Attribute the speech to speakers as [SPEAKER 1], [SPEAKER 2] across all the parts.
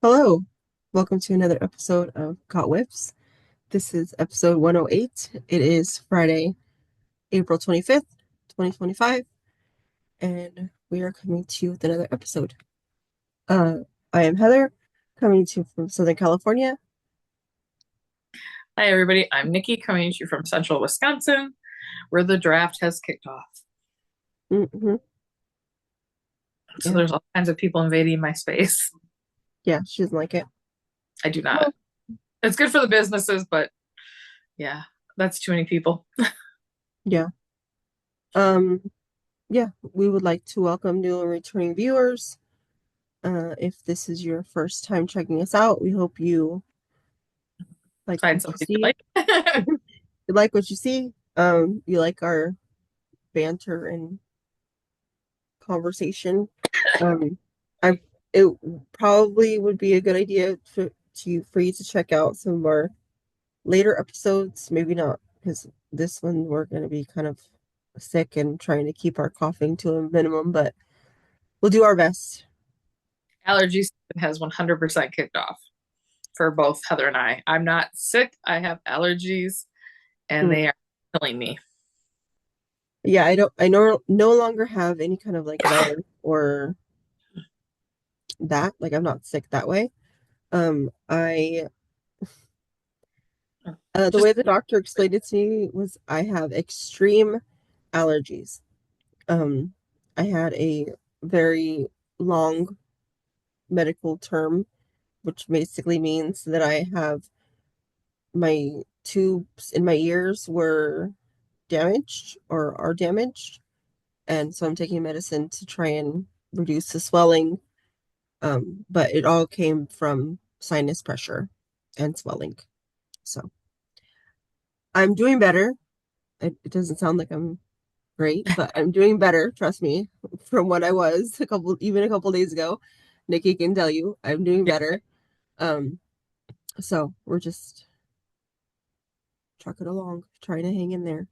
[SPEAKER 1] Hello, welcome to another episode of Got Whips. This is episode 108. It is Friday, April 25th, 2025, and we are coming to you with another episode. Uh, I am Heather, coming to you from Southern California.
[SPEAKER 2] Hi, everybody. I'm Nicci coming to you from central Wisconsin, where the draft has kicked off.
[SPEAKER 1] Hmm.
[SPEAKER 2] So
[SPEAKER 1] Yeah,
[SPEAKER 2] there's all kinds of people invading my space.
[SPEAKER 1] yeah, she doesn't like it.
[SPEAKER 2] I do not.
[SPEAKER 1] Well,
[SPEAKER 2] It's good for the businesses, but yeah, that's too many people.
[SPEAKER 1] yeah. Um, yeah, we would like to welcome new and returning viewers. If this is your first time checking us out, we hope you like
[SPEAKER 2] Find
[SPEAKER 1] what you
[SPEAKER 2] something you
[SPEAKER 1] see.
[SPEAKER 2] like.
[SPEAKER 1] You like what you see. You like our banter and conversation. Um, I it probably would be a good idea for you to check out some of our later episodes. Maybe not because this one we're going to be kind of sick and trying to keep our coughing to a minimum, but we'll do our best.
[SPEAKER 2] Allergy season has 100% kicked off for both Heather and I. I'm not sick. I have allergies, and
[SPEAKER 1] Mm.
[SPEAKER 2] they are killing me.
[SPEAKER 1] Yeah, I no longer have any kind of like virus or that. Like I'm not sick that way. I the
[SPEAKER 2] Just
[SPEAKER 1] way the doctor explained it to me was I have extreme allergies. Um, I had a very long medical term, which basically means that I have my tubes in my ears were damaged or are damaged. And so I'm taking medicine to try and reduce the swelling. But it all came from sinus pressure and swelling. So I'm doing better. It doesn't sound like I'm great, but I'm doing better, trust me, from what I was even a couple days ago. Nicci can tell you I'm doing
[SPEAKER 2] yeah,
[SPEAKER 1] better. Um, so we're just trucking along, trying to hang in there.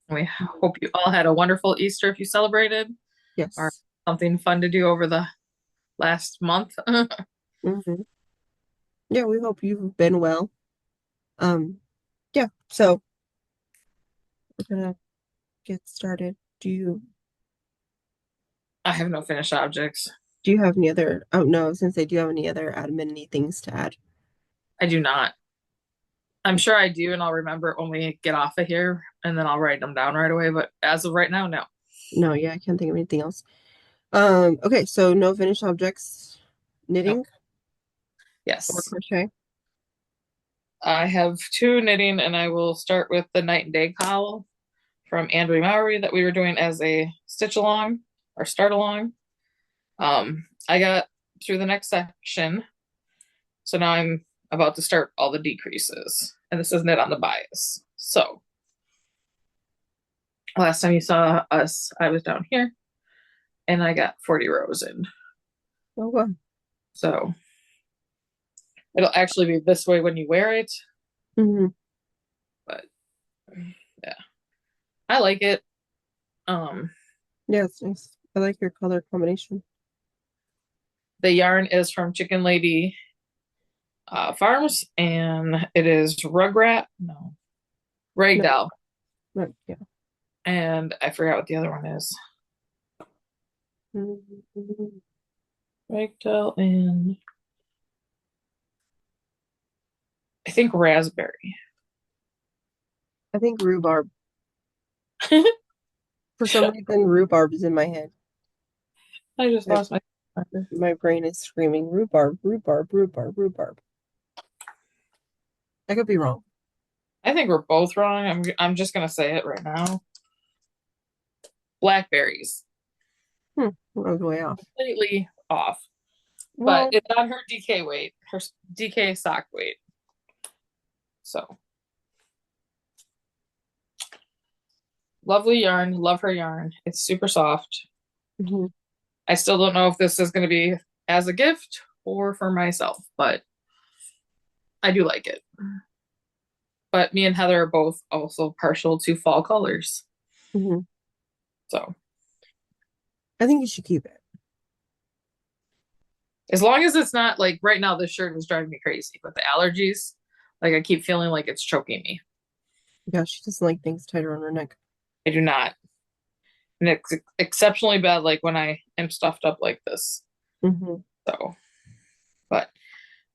[SPEAKER 2] we hope you all had a wonderful Easter if you celebrated, or
[SPEAKER 1] Yes.
[SPEAKER 2] something fun to do over the last month.
[SPEAKER 1] Hmm. Yeah, we hope you've been well. Um, yeah, so we're gonna get started.
[SPEAKER 2] I have no finished objects.
[SPEAKER 1] Do you have any other, oh no, I was gonna say, do you have any other admin things to add?
[SPEAKER 2] I do not. I'm sure I do, and I'll remember it when we get off of here, and then I'll write them down right away. But as of right now, no.
[SPEAKER 1] No, yeah, I can't think of anything else. Okay, so no finished objects,
[SPEAKER 2] Nope.
[SPEAKER 1] knitting or
[SPEAKER 2] Yes.
[SPEAKER 1] crochet.
[SPEAKER 2] I have two knitting, and I will start with the night and day cowl from Enmmomma that we were doing as a stitch along or start along. I got through the next section, so now I'm about to start all the decreases, and this is knit on the bias. So last time you saw us, I was down here, and I got 40 rows in.
[SPEAKER 1] Oh, well.
[SPEAKER 2] So it'll actually be this way when you wear it,
[SPEAKER 1] Hmm.
[SPEAKER 2] but yeah, I like it. Um,
[SPEAKER 1] Yeah, it's nice. I like your color combination.
[SPEAKER 2] the yarn is from Chicken Lady Farms, and it is Rugrat, no,
[SPEAKER 1] No,
[SPEAKER 2] Ragdoll,
[SPEAKER 1] yeah.
[SPEAKER 2] and I forgot what the other one is.
[SPEAKER 1] Mhm.
[SPEAKER 2] Ragdoll and I think raspberry.
[SPEAKER 1] I think rhubarb. For some reason, rhubarb is in my head.
[SPEAKER 2] I just
[SPEAKER 1] My,
[SPEAKER 2] lost my marker.
[SPEAKER 1] my brain is screaming rhubarb, rhubarb, rhubarb, rhubarb. I could be wrong.
[SPEAKER 2] I think we're both wrong. I'm just gonna say it right now. Blackberries.
[SPEAKER 1] Hmm, I was way off.
[SPEAKER 2] Completely off. But
[SPEAKER 1] Well,
[SPEAKER 2] it's on her DK weight, her DK sock weight. So lovely yarn. Love her yarn. It's super soft.
[SPEAKER 1] mhm.
[SPEAKER 2] I still don't know if this is going to be as a gift or for myself, but I do like it. But me and Heather are both also partial to fall colors.
[SPEAKER 1] Mhm.
[SPEAKER 2] So
[SPEAKER 1] I think you should keep it.
[SPEAKER 2] As long as it's not like right now, this shirt is driving me crazy with the allergies. Like I keep feeling like it's choking me.
[SPEAKER 1] Yeah, she doesn't like things tighter on her neck.
[SPEAKER 2] I do not. And it's exceptionally bad like when I am stuffed up like this.
[SPEAKER 1] Mm-hmm.
[SPEAKER 2] So, but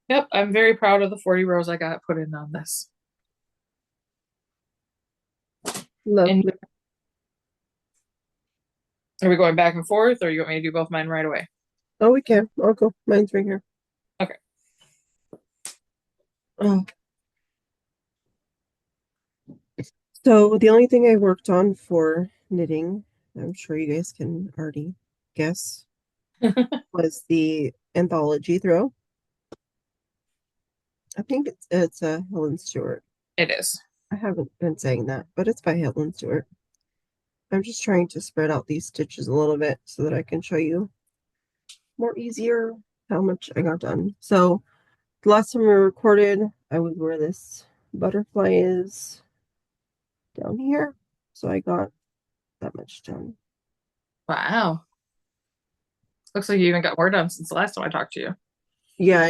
[SPEAKER 2] yep, I'm very proud of the 40 rows I got put in on this. And
[SPEAKER 1] Lovely.
[SPEAKER 2] are we going back and forth or you want me to do both mine right away?
[SPEAKER 1] Oh, we can. I'll go. Mine's right here.
[SPEAKER 2] Okay.
[SPEAKER 1] Oh. So the only thing I worked on for knitting, I'm sure you guys can already guess, was the anthology throw. I think it's a Helen Stewart.
[SPEAKER 2] It is.
[SPEAKER 1] I haven't been saying that, but it's by Helen Stewart. I'm just trying to spread out these stitches a little bit so that I can show you more easier how much I got done. So the last time we recorded, I was where this butterfly is down here. So I got that much done.
[SPEAKER 2] Wow. Looks like you even got more done since the last time I talked to you.
[SPEAKER 1] Yeah,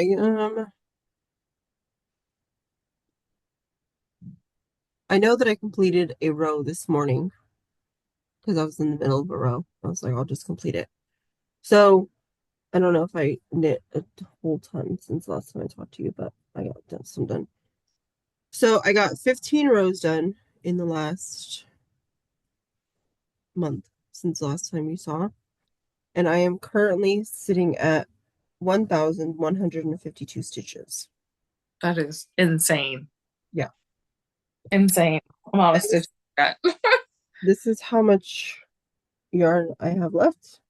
[SPEAKER 1] I know that I completed a row this morning because I was in the middle of a row. I was like, I'll just complete it. So I don't know if I knit a whole ton since the last time I talked to you, but I got some done. So I got 15 rows done in the last month since the last time you saw. And I am currently sitting at 1,152 stitches.
[SPEAKER 2] That is insane.
[SPEAKER 1] Yeah.
[SPEAKER 2] Insane amount of
[SPEAKER 1] And
[SPEAKER 2] stitches I got.
[SPEAKER 1] this is how much yarn I have left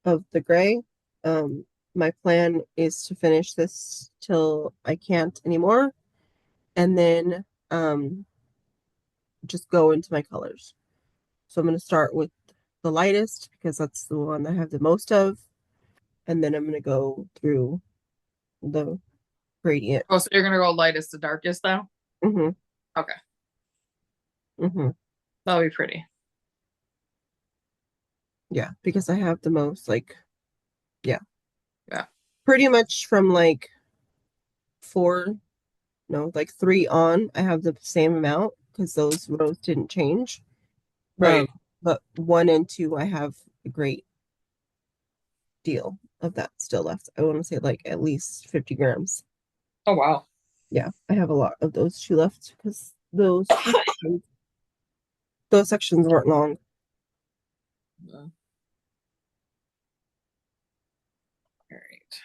[SPEAKER 1] of the gray. My plan is to finish this till I can't anymore and then just go into my colors. So I'm going to start with the lightest because that's the one I have the most of. And then I'm going to go through the gradient.
[SPEAKER 2] Oh, so you're gonna go lightest to darkest though?
[SPEAKER 1] Mm-hmm.
[SPEAKER 2] Okay.
[SPEAKER 1] Mm-hmm.
[SPEAKER 2] That'll be pretty.
[SPEAKER 1] Yeah, because I have the most, like, yeah,
[SPEAKER 2] Yeah.
[SPEAKER 1] pretty much from like four, no, like three on, I have the same amount because those rows didn't change. Um,
[SPEAKER 2] Right.
[SPEAKER 1] but one and two, I have a great deal of that still left. I want to say like at least 50 grams.
[SPEAKER 2] Oh wow.
[SPEAKER 1] Yeah, I have a lot of those two left because those sections weren't long.
[SPEAKER 2] All right.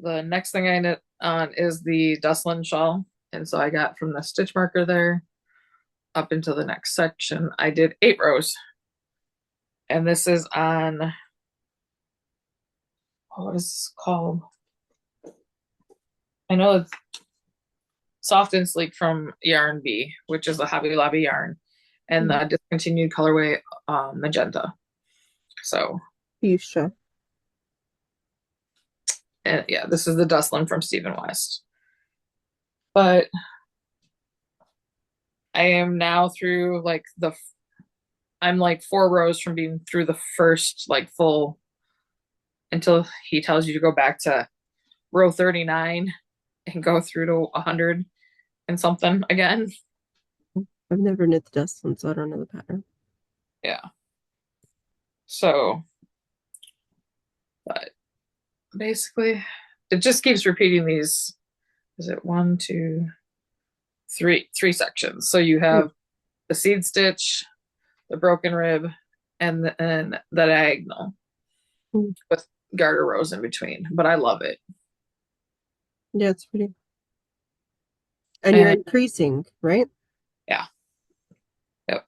[SPEAKER 2] The next thing I knit on is the Dustland shawl. And so I got from the stitch marker there up into the next section. I did 8 rows. And this is on, oh, what is this called? I know it's Soft and Sleek from Yarn B, which is a Hobby Lobby yarn, and the discontinued colorway magenta. So,
[SPEAKER 1] Fuchsia.
[SPEAKER 2] and yeah, this is the Dustland from Stephen West. But I am now through like I'm like 4 rows from being through the first like full until he tells you to go back to row 39 and go through to 100 and something again.
[SPEAKER 1] I've never knit the dust one, so I don't know the pattern.
[SPEAKER 2] Yeah. So, but basically, it just keeps repeating these. Is it one, two, three sections? So you
[SPEAKER 1] Hmm.
[SPEAKER 2] have the seed stitch, the broken rib, and the diagonal
[SPEAKER 1] Hmm.
[SPEAKER 2] with garter rows in between. But I love it.
[SPEAKER 1] Yeah, it's pretty. And you're
[SPEAKER 2] And
[SPEAKER 1] increasing, right?
[SPEAKER 2] yeah, yep.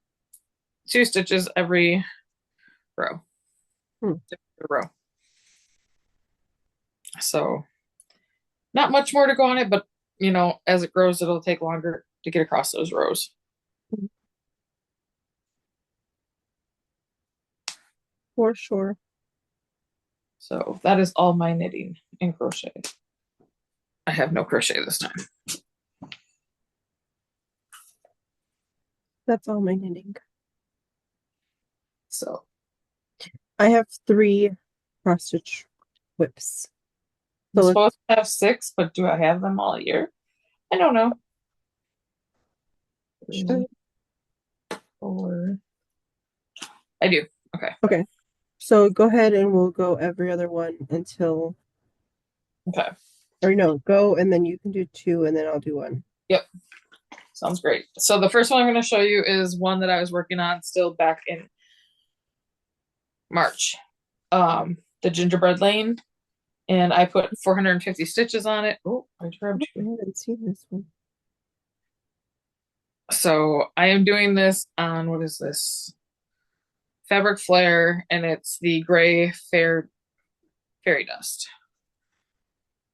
[SPEAKER 2] 2 stitches every row.
[SPEAKER 1] Hmm.
[SPEAKER 2] Row. So not much more to go on it, but as it grows, it'll take longer to get across those rows.
[SPEAKER 1] For sure.
[SPEAKER 2] So that is all my knitting and crochet. I have no crochet this time.
[SPEAKER 1] That's all my knitting.
[SPEAKER 2] So
[SPEAKER 1] I have 3 cross stitch whips.
[SPEAKER 2] I'm
[SPEAKER 1] So
[SPEAKER 2] supposed
[SPEAKER 1] let's
[SPEAKER 2] to have six, but do I have them all year? I don't know.
[SPEAKER 1] check.
[SPEAKER 2] Three, four. I do. Okay.
[SPEAKER 1] Okay. So go ahead and we'll go every other one until,
[SPEAKER 2] Okay.
[SPEAKER 1] or no, go and then you can do two and then I'll do one.
[SPEAKER 2] Yep. Sounds great. So the first one I'm going to show you is one that I was working on still back in March. The gingerbread lane, and I put 450 stitches on it. Oh, I
[SPEAKER 1] Oh,
[SPEAKER 2] grabbed
[SPEAKER 1] I
[SPEAKER 2] you.
[SPEAKER 1] haven't seen this one.
[SPEAKER 2] So I am doing this on what is this? Fabric Flare, and it's the gray fairy dust.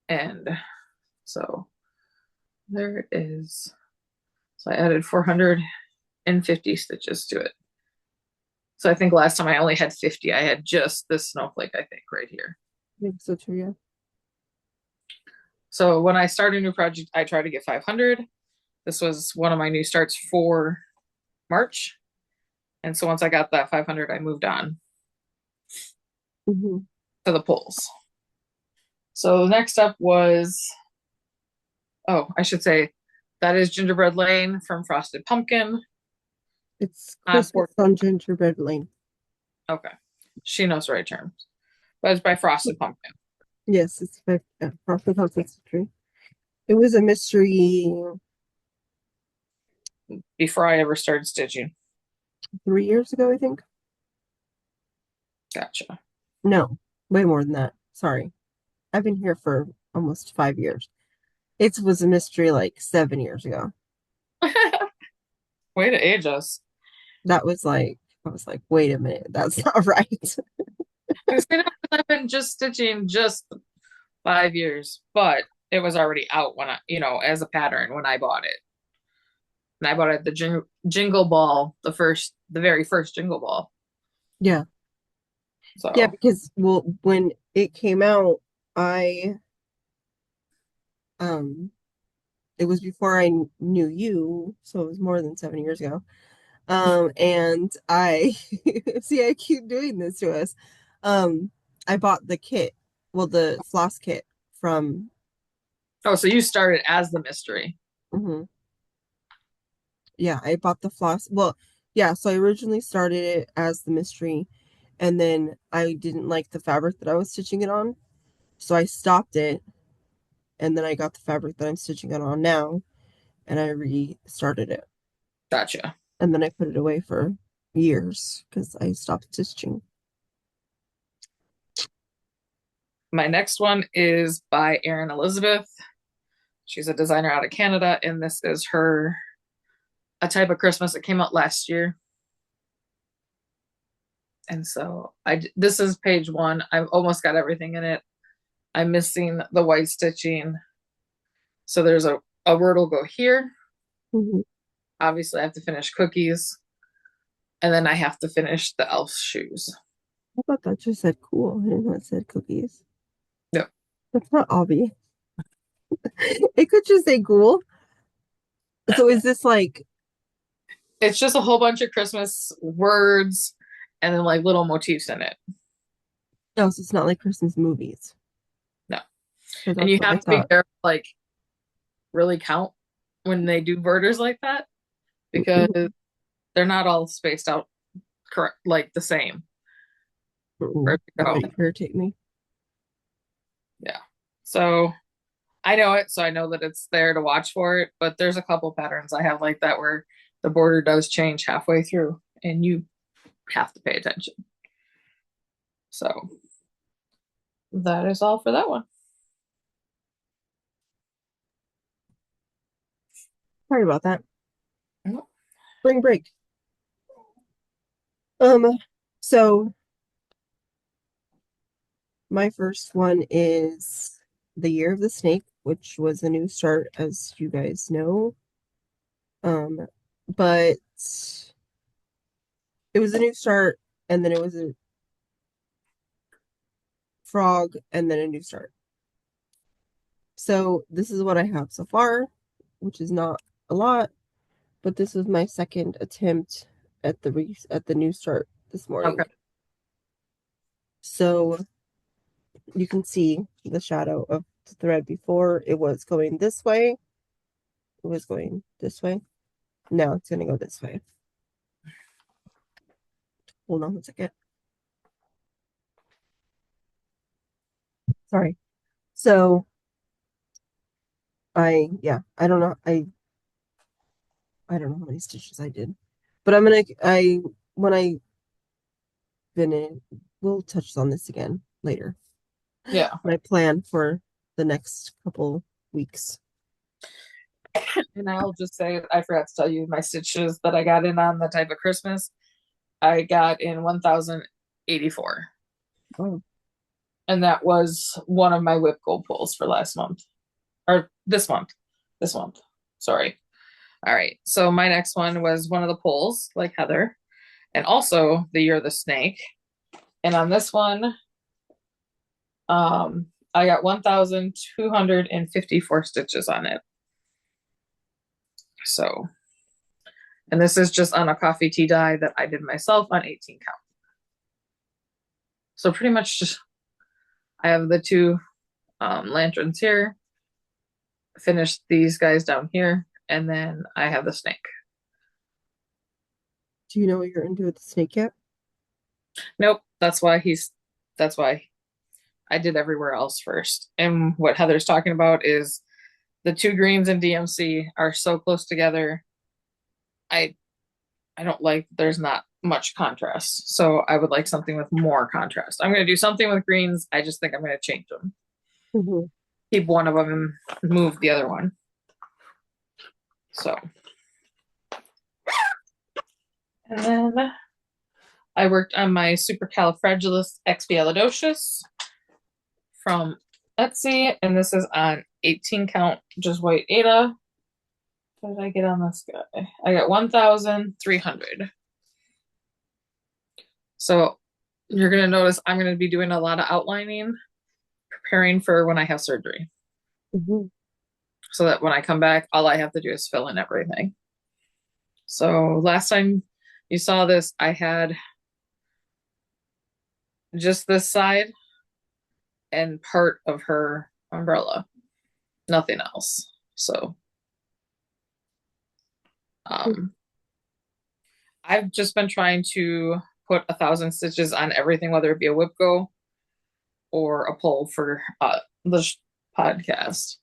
[SPEAKER 2] And so there it is. So I added 450 stitches to it. So I think last time I only had 50. I had just this snowflake, I think, right here.
[SPEAKER 1] I think so too, yeah.
[SPEAKER 2] So when I start a new project, I try to get 500. This was one of my new starts for March. And so once I got that 500, I moved on
[SPEAKER 1] Hmm.
[SPEAKER 2] to the pulls. So the next step was, oh, I should say that is Gingerbread Lane from Frosted Pumpkin
[SPEAKER 1] It's
[SPEAKER 2] on
[SPEAKER 1] Christmas
[SPEAKER 2] Port.
[SPEAKER 1] on Gingerbread Lane.
[SPEAKER 2] Okay. She knows the right terms. But it's by Frosted Pumpkin.
[SPEAKER 1] Yes, it's by Frosted Pumpkin Tree. It was a mystery
[SPEAKER 2] Before I ever started stitching.
[SPEAKER 1] 3 years ago, I think.
[SPEAKER 2] Gotcha.
[SPEAKER 1] No, way more than that. Sorry. I've been here for almost 5 years. It was a mystery like 7 years ago.
[SPEAKER 2] Way to age us.
[SPEAKER 1] I was like, wait a minute, that's not right.
[SPEAKER 2] I've been just stitching just 5 years, but it was already out when as a pattern when I bought it. And I bought it at the Jingle Ball, the very first Jingle Ball.
[SPEAKER 1] Yeah. Yeah,
[SPEAKER 2] So,
[SPEAKER 1] because well, when it came out, I um it was before I knew you, so it was more than 7 years ago. And I see I keep doing this to us. Um, I bought the kit, well, the floss kit from
[SPEAKER 2] oh, so you started as the mystery.
[SPEAKER 1] mhm. Yeah, I bought the floss. Well, yeah, so I originally started it as the mystery, and then I didn't like the fabric that I was stitching it on, so I stopped it, and then I got the fabric that I'm stitching it on now, and I restarted it.
[SPEAKER 2] Gotcha.
[SPEAKER 1] And then I put it away for years because I stopped stitching.
[SPEAKER 2] My next one is by Erin Elizabeth. She's a designer out of Canada, and this is a type of Christmas that came out last year. And so this is page one. I've almost got everything in it. I'm missing the white stitching. So there's a word will go here.
[SPEAKER 1] Mhm.
[SPEAKER 2] Obviously, I have to finish cookies, and then I have to finish the elf shoes.
[SPEAKER 1] I thought that just said cool. I didn't know it said cookies.
[SPEAKER 2] Yep.
[SPEAKER 1] That's not obvious. It could just say cool. So is this like,
[SPEAKER 2] It's just a whole bunch of Christmas words and then like little motifs in it.
[SPEAKER 1] no, so it's not like Christmas movies.
[SPEAKER 2] No.
[SPEAKER 1] Because
[SPEAKER 2] And
[SPEAKER 1] that's
[SPEAKER 2] you
[SPEAKER 1] what I
[SPEAKER 2] have to be
[SPEAKER 1] thought.
[SPEAKER 2] careful, like really count when they do birders like that because
[SPEAKER 1] Mhm.
[SPEAKER 2] they're not all spaced out correct, like the same.
[SPEAKER 1] Mm-mm.
[SPEAKER 2] Where'd it
[SPEAKER 1] That
[SPEAKER 2] go?
[SPEAKER 1] would irritate me.
[SPEAKER 2] Yeah. So I know it, so I know that it's there to watch for it, but there's a couple patterns I have like that where the border does change halfway through and you have to pay attention. So that is all for that one.
[SPEAKER 1] Sorry about that.
[SPEAKER 2] Mhm.
[SPEAKER 1] Spring break. Um, so my first one is The Year of the Snake, which was a new start, as you guys know. But it was a new start, and then it was a frog, and then a new start. So this is what I have so far, which is not a lot, but this was my second attempt at the new start this
[SPEAKER 2] Okay.
[SPEAKER 1] morning. So you can see the shadow of the thread before it was going this way. It was going this way. Now it's going to go this way. Hold on a second. Sorry. So I don't know. I don't know how many stitches I did, but when I finish, we'll touch on this again later.
[SPEAKER 2] Yeah.
[SPEAKER 1] My plan for the next couple weeks.
[SPEAKER 2] And I'll just say, I forgot to tell you my stitches that I got in on the type of Christmas. I got in 1,084.
[SPEAKER 1] Oh.
[SPEAKER 2] And that was one of my whip goal pulls for last month. Or this month. This month. Sorry. All right. So my next one was one of the pulls, like Heather, and also the Year of the Snake. And on this one, I got 1,254 stitches on it. So, and this is just on a coffee tea dye that I did myself on 18 count. So pretty much just, I have the two lanterns here, finished these guys down here, and then I have the snake.
[SPEAKER 1] Do you know what you're into with the snake yet?
[SPEAKER 2] Nope, that's why I did everywhere else first. And what Heather's talking about is the two greens in DMC are so close together. I I don't like there's not much contrast. So I would like something with more contrast. I'm going to do something with greens. I just think I'm going to change them.
[SPEAKER 1] Mm-hmm.
[SPEAKER 2] Keep one of them and move the other one. So, and then I worked on my supercalifragilisticexpialidocious from Etsy, and this is on 18 count, just white Ada. What did I get on this guy? I got 1,300. So you're going to notice I'm going to be doing a lot of outlining, preparing for when I have surgery.
[SPEAKER 1] Mm-hmm.
[SPEAKER 2] So that when I come back, all I have to do is fill in everything. So last time you saw this, I had just this side and part of her umbrella, nothing else. So I've just been trying to put 1,000 stitches on everything, whether it be a whip go or a pull for the podcast.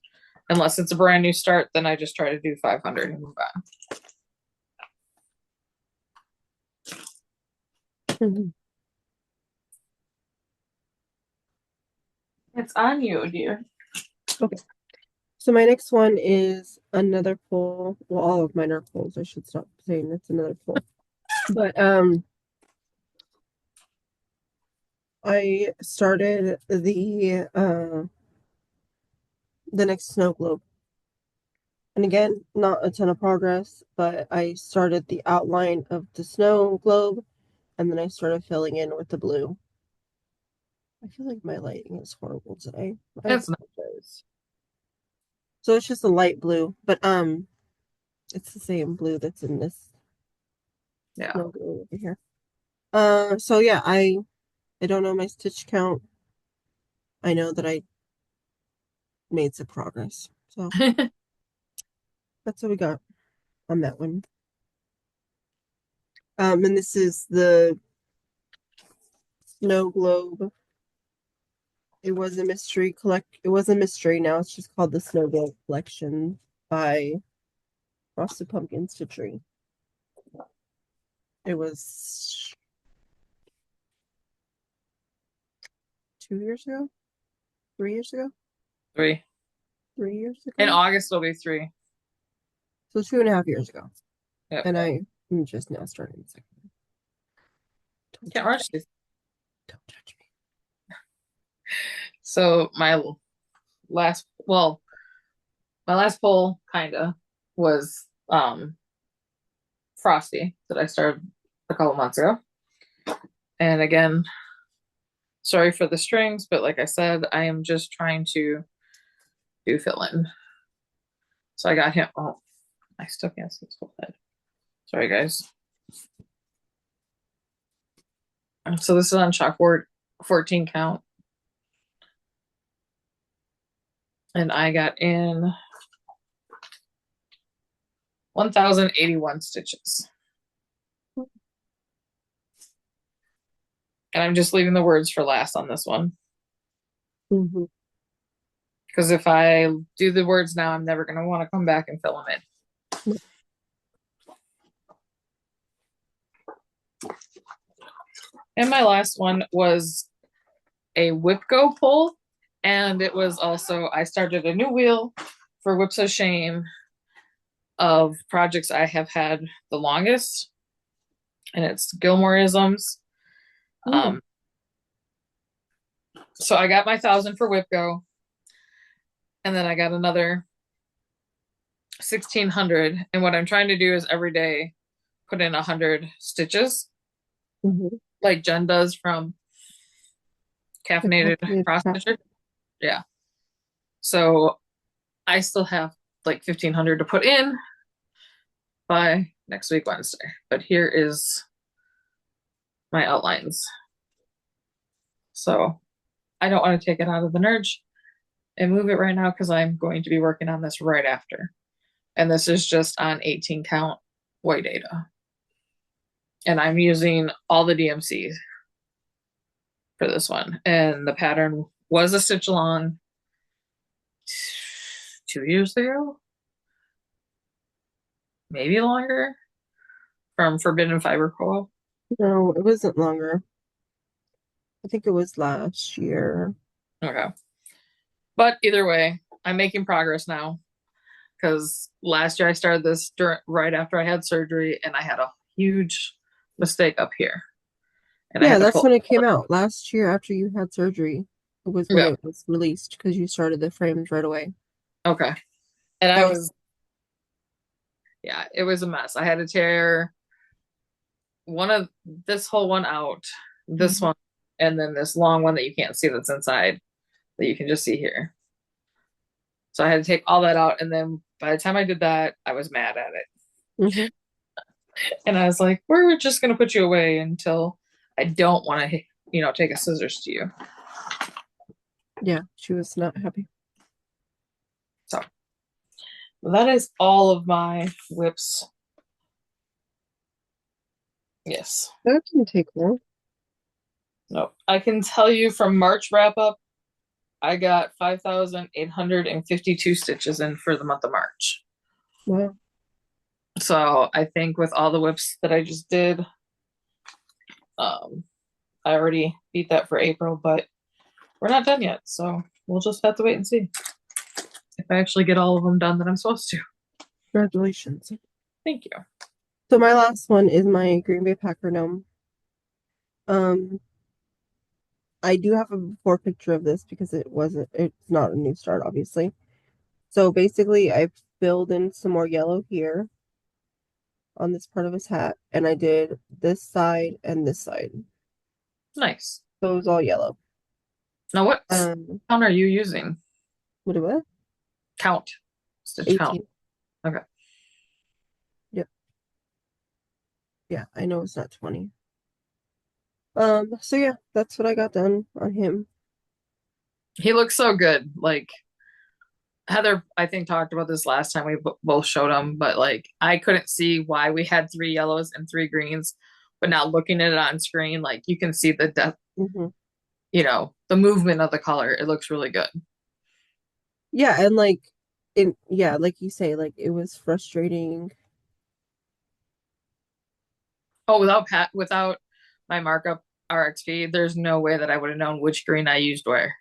[SPEAKER 2] Unless it's a brand new start, then I just try to do 500 and move on.
[SPEAKER 1] Mm-hmm.
[SPEAKER 2] It's on you, dear.
[SPEAKER 1] Okay. So my next one is another pull. Well, all of mine are pulls. I should stop saying it's another pull. But I started the next snow globe. And again, not a ton of progress, but I started the outline of the snow globe and then I started filling in with the blue. I feel like my lighting is horrible today. I
[SPEAKER 2] It's not.
[SPEAKER 1] apologize. So it's just a light blue, but it's the same blue that's in this
[SPEAKER 2] Yeah.
[SPEAKER 1] snow globe over here. So yeah, I don't know my stitch count. I know that I made some progress. So that's what we got on that one. And this is the snow globe. It was a mystery It was a mystery. Now it's just called the Snow Globe Collection by Frosted Pumpkin Stitchery. It was 2 years ago, 3 years ago,
[SPEAKER 2] 3.
[SPEAKER 1] 3 years
[SPEAKER 2] In
[SPEAKER 1] ago.
[SPEAKER 2] August, it'll be 3.
[SPEAKER 1] So 2.5 years ago.
[SPEAKER 2] Yep.
[SPEAKER 1] And I'm just now starting the second one.
[SPEAKER 2] Can't rush these.
[SPEAKER 1] Don't judge me.
[SPEAKER 2] So last, well, my last poll kinda was Frosty that I started a couple months ago. And again, sorry for the strings, but like I said, I am just trying to do fill in. So I got him. Oh, I still can't see his whole head. Sorry, guys. So this is on chalkboard, 14 count. and I got in 1,081 stitches. And I'm just leaving the words for last on this one.
[SPEAKER 1] Mm-hmm.
[SPEAKER 2] Because if I do the words now, I'm never going to want to come back and fill them in. And my last one was a whip go pull. And it was also, I started a new wheel for Whips of Shame of projects I have had the longest. And it's Gilmoreisms.
[SPEAKER 1] Mm-hmm.
[SPEAKER 2] So I got my 1,000 for whip go. And then I got another 1,600. And what I'm trying to do is every day put in 100 stitches
[SPEAKER 1] Mm-hmm.
[SPEAKER 2] like Jen does from
[SPEAKER 1] The
[SPEAKER 2] Caffeinated
[SPEAKER 1] caffeinated
[SPEAKER 2] Cross
[SPEAKER 1] craft.
[SPEAKER 2] Stitcher. Yeah. So I still have like 1,500 to put in by next week, Wednesday. But here is my outlines. So I don't want to take it out of the Nurge and move it right now because I'm going to be working on this right after. And this is just on 18 count white data. And I'm using all the DMCs for this one. And the pattern was a stitch along 2 years ago, maybe longer, from Forbidden Fiber Co.
[SPEAKER 1] No, it wasn't longer. I think it was last year.
[SPEAKER 2] Okay. But either way, I'm making progress now because last year I started this right after I had surgery and I had a huge mistake up here. And I
[SPEAKER 1] Yeah,
[SPEAKER 2] had to
[SPEAKER 1] that's
[SPEAKER 2] pull.
[SPEAKER 1] when it came out. Last year after you had surgery. It was when
[SPEAKER 2] Yeah.
[SPEAKER 1] it was released because you started the frames right away.
[SPEAKER 2] Okay. And I
[SPEAKER 1] That was
[SPEAKER 2] was, yeah, it was a mess. I had to tear one of this whole one out, this
[SPEAKER 1] Mhm.
[SPEAKER 2] one, and then this long one that you can't see that's inside that you can just see here. So I had to take all that out. And then by the time I did that, I was mad at it.
[SPEAKER 1] Mhm.
[SPEAKER 2] And I was like, we're just going to put you away until I don't want to, take a scissors to you.
[SPEAKER 1] Yeah, she was not happy.
[SPEAKER 2] So that is all of my whips. Yes.
[SPEAKER 1] That didn't take long.
[SPEAKER 2] No, I can tell you from March wrap up, I got 5,852 stitches in for the month of March.
[SPEAKER 1] Wow.
[SPEAKER 2] So I think with all the whips that I just did, I already beat that for April, but we're not done yet. So we'll just have to wait and see if I actually get all of them done that I'm supposed to.
[SPEAKER 1] Congratulations.
[SPEAKER 2] Thank you.
[SPEAKER 1] So my last one is my Green Bay Packer gnome. Um, I do have a before picture of this because it's not a new start, obviously. So basically I filled in some more yellow here on this part of his hat, and I did this side and this side.
[SPEAKER 2] Nice.
[SPEAKER 1] So it was all yellow.
[SPEAKER 2] Now, what
[SPEAKER 1] Um,
[SPEAKER 2] count are you using?
[SPEAKER 1] what?
[SPEAKER 2] Count. Stitch count.
[SPEAKER 1] 18.
[SPEAKER 2] Okay.
[SPEAKER 1] Yep. Yeah, I know it's not 20. So yeah, that's what I got done on him.
[SPEAKER 2] He looks so good. Like, Heather, I think, talked about this last time we both showed him, but like, I couldn't see why we had three yellows and three greens. But now looking at it on screen, like, you can see the depth,
[SPEAKER 1] Hmm.
[SPEAKER 2] the movement of the color. It looks really good.
[SPEAKER 1] Yeah, and like yeah, like you say, like it was frustrating.
[SPEAKER 2] Oh, without my markup RXP, there's no way that I would have known which green I used where.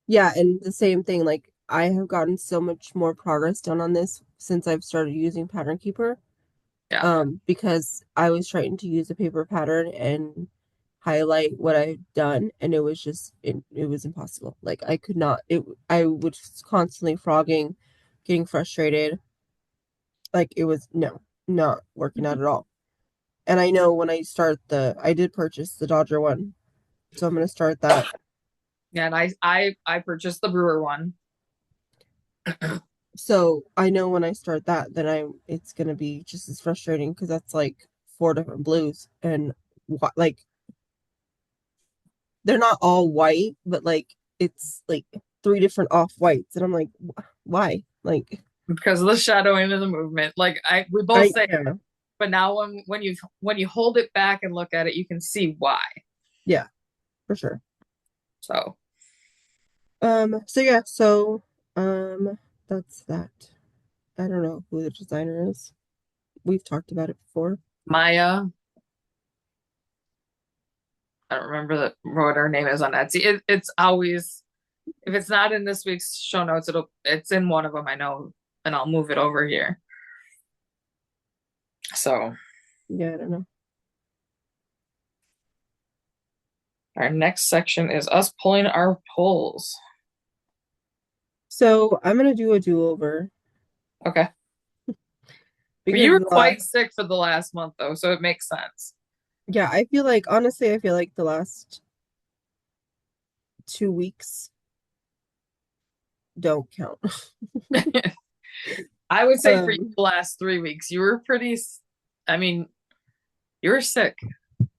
[SPEAKER 1] Yeah, and the same thing, like I have gotten so much more progress done on this since I've started using Pattern Keeper.
[SPEAKER 2] Yeah.
[SPEAKER 1] Because I was trying to use a paper pattern and highlight what I've done, and it was impossible. Like I could not it I was constantly frogging, getting frustrated. Like it was no, not working out at all. And I know when I did purchase the Dodger one, so I'm gonna start that.
[SPEAKER 2] Yeah, and I purchased the Brewer one.
[SPEAKER 1] So I know when I start that, then it's gonna be just as frustrating because that's like four different blues and like they're not all white, but like it's like three different off whites, and I'm like, why? Like,
[SPEAKER 2] because of the shadowing and the movement. Like we both
[SPEAKER 1] I
[SPEAKER 2] say,
[SPEAKER 1] yeah
[SPEAKER 2] but now when you hold it back and look at it, you can see why.
[SPEAKER 1] yeah for sure.
[SPEAKER 2] So
[SPEAKER 1] So yeah, so that's that. I don't know who the designer is. We've talked about it before.
[SPEAKER 2] Maya, I don't remember what her name is on Etsy. It's always if it's not in this week's show notes, it's in one of them. I know, and I'll move it over here. So
[SPEAKER 1] Yeah, I don't know.
[SPEAKER 2] our next section is us pulling our polls.
[SPEAKER 1] So I'm gonna do a do-over
[SPEAKER 2] Okay. You
[SPEAKER 1] because
[SPEAKER 2] were
[SPEAKER 1] the
[SPEAKER 2] quite
[SPEAKER 1] last,
[SPEAKER 2] sick for the last month though, so it makes sense.
[SPEAKER 1] yeah, I feel like honestly, I feel like the last 2 weeks don't count.
[SPEAKER 2] I would say for you
[SPEAKER 1] Um,
[SPEAKER 2] the last 3 weeks, you were I mean, you were sick.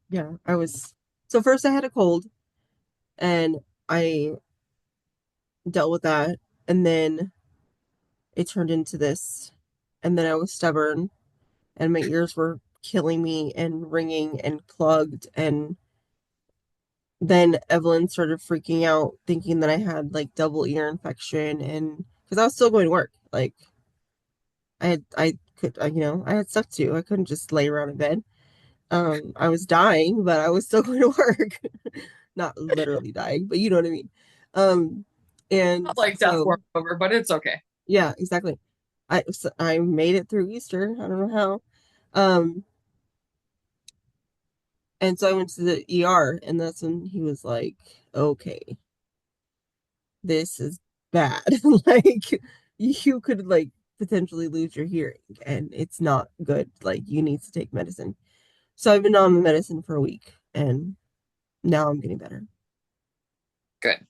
[SPEAKER 1] yeah, I was. So first I had a cold and I dealt with that, and then it turned into this, and then I was stubborn, and my ears were killing me and ringing and plugged, and then Evelyn started freaking out, thinking that I had like double ear infection, and because I was still going to work, like I could, I had stuff to do. I couldn't just lay around in bed. I was dying, but I was still going to work. Not literally dying, but you know what I mean. Um, and
[SPEAKER 2] Not like death
[SPEAKER 1] so
[SPEAKER 2] warmed over, but it's okay.
[SPEAKER 1] yeah, exactly. I made it through Easter. I don't know how. Um, and so I went to the ER, and that's when he was like, "Okay, this is bad. Like, you could like potentially lose your hearing, and it's not good. Like, you need to take medicine." So I've been on the medicine for a week, and now I'm getting better.
[SPEAKER 2] Good.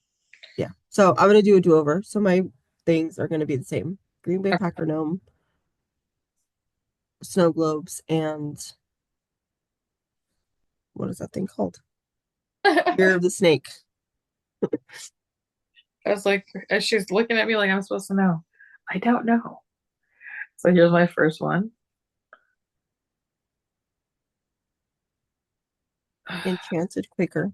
[SPEAKER 1] Yeah. So I'm gonna do a do-over. So my things are gonna be the same: Green Bay
[SPEAKER 2] Okay.
[SPEAKER 1] Packer gnome, snow globes, and what is that thing called? Year of the Snake.
[SPEAKER 2] I was like, as she's looking at me like I'm supposed to know. I don't know. So here's my first one.
[SPEAKER 1] Enchanted Quaker.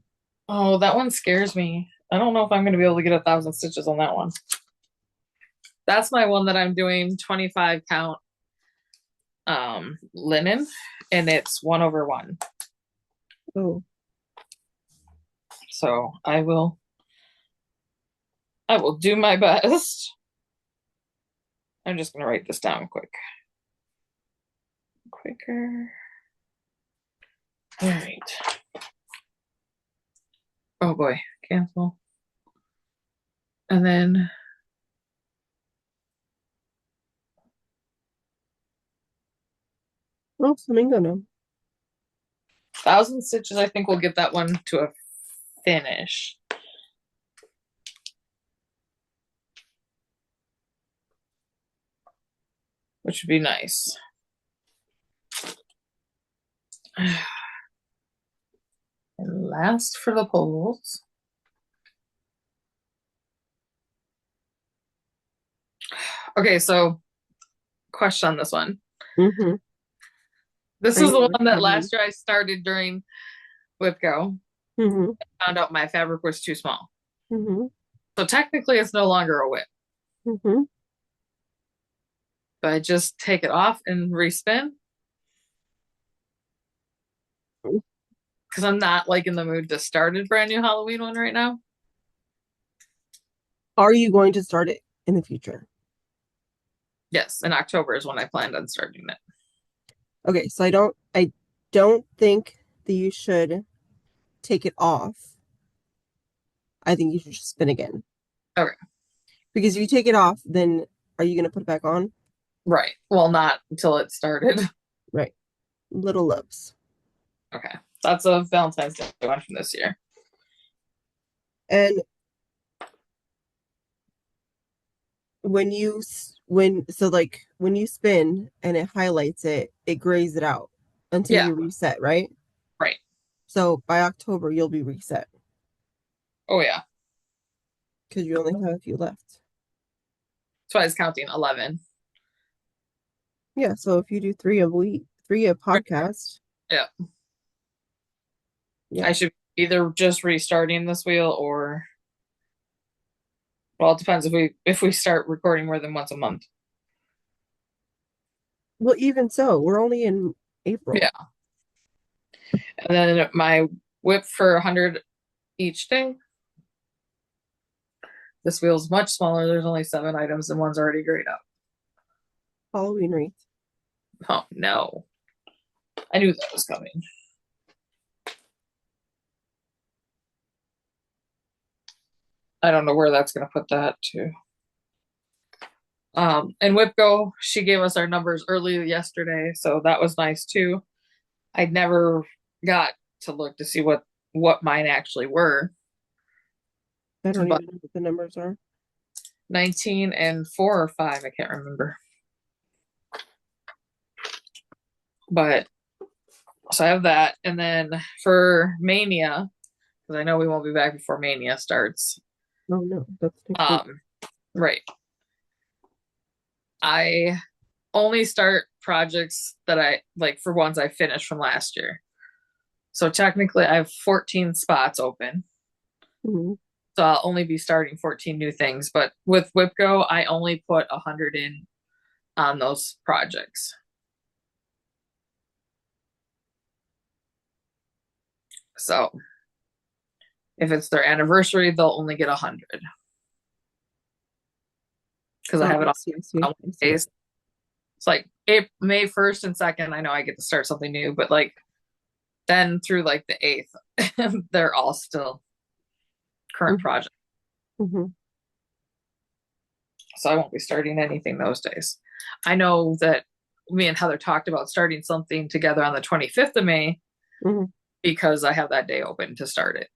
[SPEAKER 2] Oh, that one scares me. I don't know if I'm going to be able to get 1,000 stitches on that one. That's my one that I'm doing 25 count linen, and it's 1/1.
[SPEAKER 1] Oh,
[SPEAKER 2] So I will do my best. I'm just going to write this down quicker. All right. Oh boy, cancel. And then
[SPEAKER 1] oh, flamingo gnome.
[SPEAKER 2] 1,000 stitches, I think we'll get that one to a finish, which would be nice. And last for the polls. Okay, so question on this one.
[SPEAKER 1] Mm-hmm.
[SPEAKER 2] This
[SPEAKER 1] I
[SPEAKER 2] is the
[SPEAKER 1] know it's
[SPEAKER 2] one that
[SPEAKER 1] coming.
[SPEAKER 2] last year I started during WIPCO.
[SPEAKER 1] Mm-hmm.
[SPEAKER 2] Found out my fabric was too small.
[SPEAKER 1] Mm-hmm.
[SPEAKER 2] So technically it's no longer a WIP,
[SPEAKER 1] Mm-hmm.
[SPEAKER 2] but I just take it off and respin because I'm not like in the mood to start a brand new Halloween one right now.
[SPEAKER 1] Are you going to start it in the future?
[SPEAKER 2] Yes, in October is when I planned on starting it.
[SPEAKER 1] Okay, so I don't think that you should take it off. I think you should just spin again.
[SPEAKER 2] Okay,
[SPEAKER 1] Because if you take it off, then are you gonna put it back on?
[SPEAKER 2] right. Well, not until it started.
[SPEAKER 1] Right. Little loves.
[SPEAKER 2] Okay, that's a Valentine's Day one from this year.
[SPEAKER 1] And when you spin and it highlights it, it grays it out until
[SPEAKER 2] Yeah,
[SPEAKER 1] you reset, right?
[SPEAKER 2] right.
[SPEAKER 1] So by October you'll be reset.
[SPEAKER 2] Oh yeah.
[SPEAKER 1] because you only have a few left.
[SPEAKER 2] So I was counting 11.
[SPEAKER 1] Yeah, so if you do three a week, three a podcast,
[SPEAKER 2] Yeah.
[SPEAKER 1] yeah.
[SPEAKER 2] I should either just restarting this wheel or well, it depends if we start recording more than once a month.
[SPEAKER 1] Well, even so, we're only in April.
[SPEAKER 2] Yeah. And then my whip for 100 each day. This wheel's much smaller. There's only 7 items and one's already grayed up.
[SPEAKER 1] Halloween wreath.
[SPEAKER 2] Oh no. I knew that was coming. I don't know where that's gonna put that to. And Whipco, she gave us our numbers early yesterday, so that was nice too. I never got to look to see what mine actually were,
[SPEAKER 1] I don't
[SPEAKER 2] but
[SPEAKER 1] even know what the numbers are.
[SPEAKER 2] 19 and 4 or 5, I can't remember. But so I have that, and then for Mania, because I know we won't be back before Mania starts.
[SPEAKER 1] Oh no, that's next week.
[SPEAKER 2] Right. I only start projects that I like for ones I finished from last year. So technically, I have 14 spots open.
[SPEAKER 1] Mhm.
[SPEAKER 2] So I'll only be starting 14 new things. But with Whipco, I only put 100 in on those projects. So if it's their anniversary, they'll only get 100 because I
[SPEAKER 1] Oh,
[SPEAKER 2] have it
[SPEAKER 1] I see, I see,
[SPEAKER 2] on
[SPEAKER 1] I see.
[SPEAKER 2] days. It's like May 1st and 2nd, I know I get to start something new, but like then through like the 8th, they're all still current
[SPEAKER 1] Mm-hmm.
[SPEAKER 2] projects.
[SPEAKER 1] Mm-hmm.
[SPEAKER 2] So I won't be starting anything those days. I know that me and Heather talked about starting something together on the 25th of May
[SPEAKER 1] Mm-hmm.
[SPEAKER 2] because I have that day open to start it.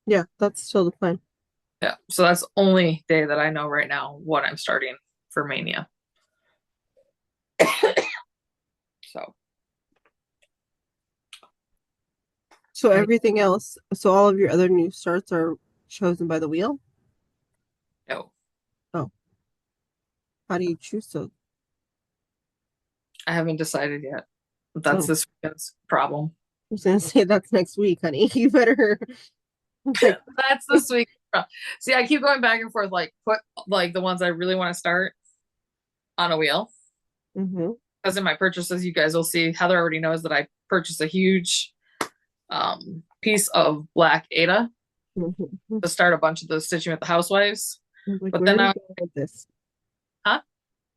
[SPEAKER 1] Yeah, that's still the plan.
[SPEAKER 2] Yeah. So that's the only day that I know right now what I'm starting for Mania. So
[SPEAKER 1] So
[SPEAKER 2] I
[SPEAKER 1] everything else, so all of your other new starts are chosen by the wheel?
[SPEAKER 2] know.
[SPEAKER 1] Oh, how do you choose those?
[SPEAKER 2] I haven't decided yet. That's
[SPEAKER 1] Oh,
[SPEAKER 2] this weekend's problem.
[SPEAKER 1] I was gonna say that's next week, honey. You better like,
[SPEAKER 2] That's this week. See, I keep going back and forth, like put like the ones I really want to start on a wheel.
[SPEAKER 1] mm-hmm,
[SPEAKER 2] As in my purchases, you guys will see Heather already knows that I purchased a huge piece of black Ada
[SPEAKER 1] mm-hmm.
[SPEAKER 2] to start a bunch of the stitching with the housewives.
[SPEAKER 1] I was like,
[SPEAKER 2] But
[SPEAKER 1] where are
[SPEAKER 2] then
[SPEAKER 1] you
[SPEAKER 2] I,
[SPEAKER 1] going with this?
[SPEAKER 2] huh?